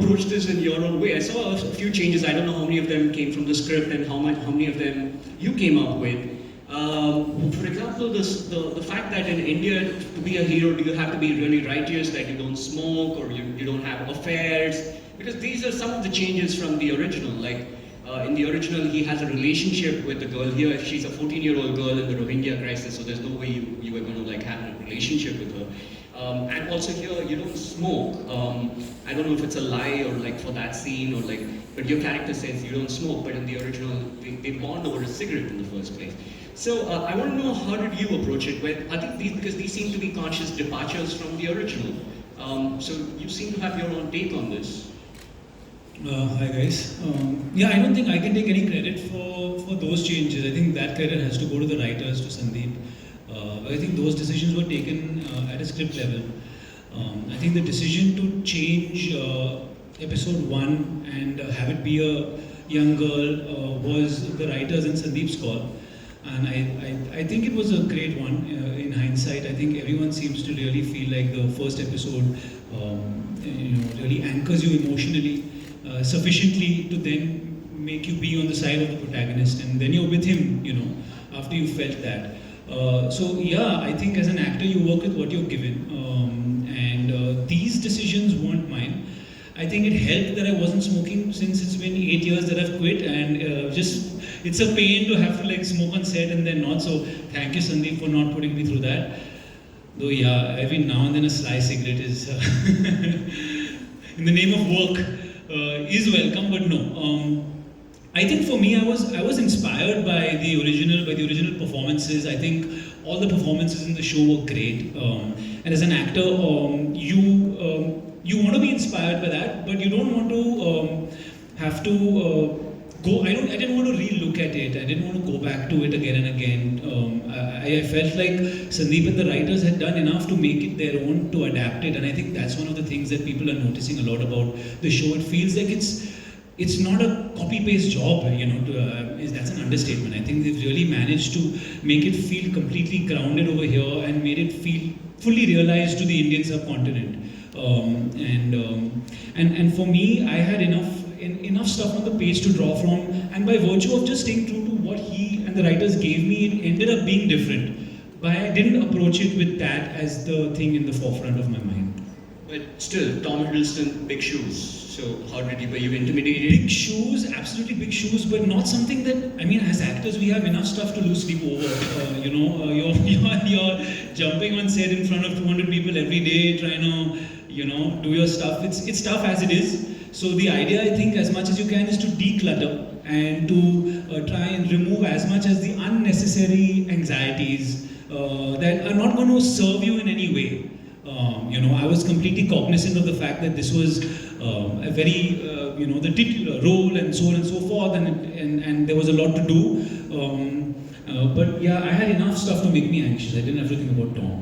approach this in your own way? I saw a few changes. I don't know how many of them came from the script and how many of them you came up with. For example, the fact that in India, to be a hero, you have to be really righteous, that you don't smoke or you don't have affairs. Because these are some of the changes from the original. Like in the original, he has a relationship with the girl. Here, she's a 14-year-old girl in the Rohingya crisis, so there's no way you are going to like have a relationship with her. And also here, you don't smoke. I don't know if it's a lie or like for that scene or like, but your character says you don't smoke, but in the original, they bond over a cigarette in the first place. So I want to know, how did you approach it? I think because these seem to be conscious departures from the original. So you seem to have your own take on this. Hi guys. Yeah, I don't think I can take any credit for those changes. I think that credit has to go to the writers, to Sandeep. I think those decisions were taken at a script level. I think the decision to change episode 1 and have it be a young girl was the writers and Sandeep's call. And I think it was a great one in hindsight. I think everyone seems to really feel like the first episode really anchors you emotionally sufficiently to then make you be on the side of the protagonist, and then you're with him, after you felt that. So yeah, I think as an actor you work with what you're given, and these decisions weren't mine. I think it helped that I wasn't smoking since it's been 8 years that I've quit, and it's a pain to have to like smoke on set and then not. So thank you, Sandeep, for not putting me through that. Though yeah, every now and then a sly cigarette is in the name of work is welcome, but no. I think for me, I was inspired by the original performances. I think all the performances in the show were great, and as an actor, you want to be inspired by that, but you don't want to have to go. I didn't want to re-look at it. I didn't want to go back to it again and again. I felt like Sandeep and the writers had done enough to make it their own, to adapt it, and I think that's one of the things that people are noticing a lot about the show. It feels like it's not a copy-paste job, that's an understatement. I think they've really managed to make it feel completely grounded over here and made it feel fully realized to the Indian subcontinent. And for me, I had enough stuff on the page to draw from, and by virtue of just staying true to what he and the writers gave me, it ended up being different. But I didn't approach it with that as the thing in the forefront of my mind. But still, Tom Hiddleston, big shoes. So how were you intimidated? Big shoes, absolutely big shoes, but not something that, as actors, we have enough stuff to lose sleep over. You're jumping on set in front of 200 people every day, trying to, do your stuff. It's tough as it is. So the idea, I think, as much as you can, is to declutter and to try and remove as much as the unnecessary anxieties that are not going to serve you in any way. I was completely cognizant of the fact that this was a very, the titular role and so on and so forth, and there was a lot to do. But yeah, I had enough stuff to make me anxious. I didn't have to think about Tom.